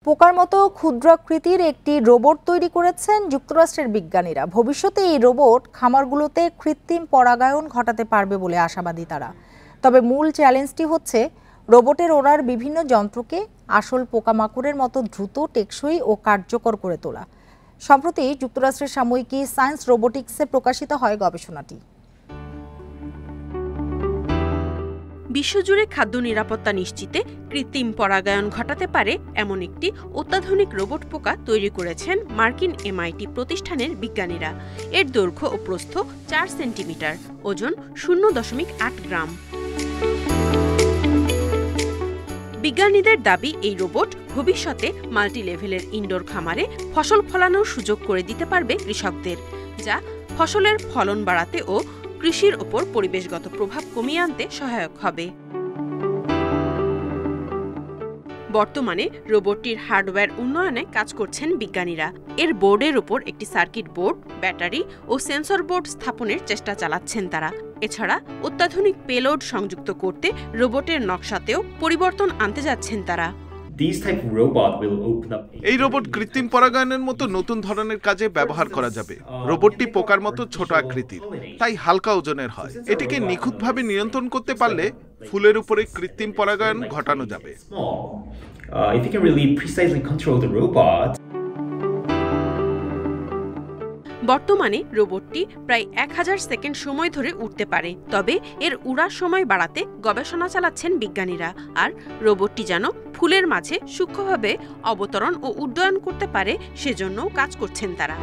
পোকার মতো ক্ষুদ্রাকৃতির একটি রোবট তৈরি করেছেন যুক্তরাষ্ট্রের বিজ্ঞানীরা। ভবিষ্যতে এই রোবট খামারগুলোতে কৃত্রিম পরাগায়ন ঘটাতে পারবে বলে আশাবাদী তারা। তবে মূল চ্যালেঞ্জটি হচ্ছে রোবটের ওড়ার বিভিন্ন যন্ত্রকে আসল পোকামাকড়ের মতো দ্রুত, টেকসই ও কার্যকর করে তোলা। সম্প্রতি যুক্তরাষ্ট্রের সাময়িকী সায়েন্স রোবোটিক্সে প্রকাশিত হয় গবেষণাটি। বিশ্বজুড়ে খাদ্য নিরাপত্তা নিশ্চিতে কৃত্রিম পরাগায়ন ঘটাতে পারে এমন একটি অত্যাধুনিক রোবট পোকা তৈরি করেছেন মার্কিন MIT প্রতিষ্ঠানের বিজ্ঞানীরা। এর দৈর্ঘ্য ও প্রস্থ 4 সেন্টিমিটার, ওজন 0.8 গ্রাম। বিজ্ঞানীদের দাবি, এই রোবট ভবিষ্যতে মাল্টি লেভেলের ইনডোর খামারে ফসল ফলানোর সুযোগ করে দিতে পারবে কৃষকদের, যা ফসলের ফলন বাড়াতে ও কৃষির ওপর পরিবেশগত প্রভাব কমিয়ে আনতে সহায়ক হবে। বর্তমানে রোবটটির হার্ডওয়্যার উন্নয়নে কাজ করছেন বিজ্ঞানীরা। এর বোর্ডের উপর একটি সার্কিট বোর্ড, ব্যাটারি ও সেন্সর বোর্ড স্থাপনের চেষ্টা চালাচ্ছেন তারা। এছাড়া অত্যাধুনিক পেলোড সংযুক্ত করতে রোবটের নকশাতেও পরিবর্তন আনতে যাচ্ছেন তারা। এই রোবট কৃত্রিম পরাগায়নের মতো নতুন ধরনের কাজে ব্যবহার করা যাবে। রোবটটি পোকার মতো ছোট আকৃতির, তাই হালকা ওজনের হয়। এটিকে নিখুঁতভাবে নিয়ন্ত্রণ করতে পারলে ফুলের উপরে কৃত্রিম পরাগায়ন ঘটানো যাবে। বর্তমানে রোবটটি প্রায় 1000 সেকেন্ড সময় ধরে উড়তে পারে। তবে এর উড়ার সময় বাড়াতে গবেষণা চালাচ্ছেন বিজ্ঞানীরা। আর রোবটটি যেন ফুলের মাঝে সূক্ষ্মভাবে অবতরণ ও উড্ডয়ন করতে পারে, সেজন্যও কাজ করছেন তারা।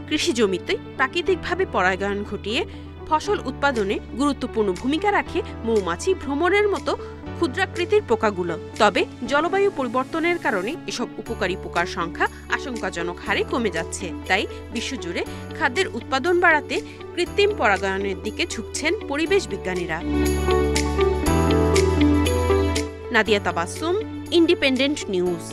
কৃষি জমিতে প্রাকৃতিকভাবে পরাগায়ন ঘটিয়ে ফসল উৎপাদনে গুরুত্বপূর্ণ ভূমিকা রাখে মৌমাছি ভ্রমণের মতো ক্ষুদ্রাকৃতির পোকাগুলো। তবে জলবায়ু পরিবর্তনের কারণে এসব উপকারী পোকার সংখ্যা আশঙ্কাজনক হারে কমে যাচ্ছে। তাই বিশ্বজুড়ে খাদ্যের উৎপাদন বাড়াতে কৃত্রিম পরাগায়নের দিকে ঝুঁকছেন পরিবেশ বিজ্ঞানীরা। Nadia Tabassum, independent news.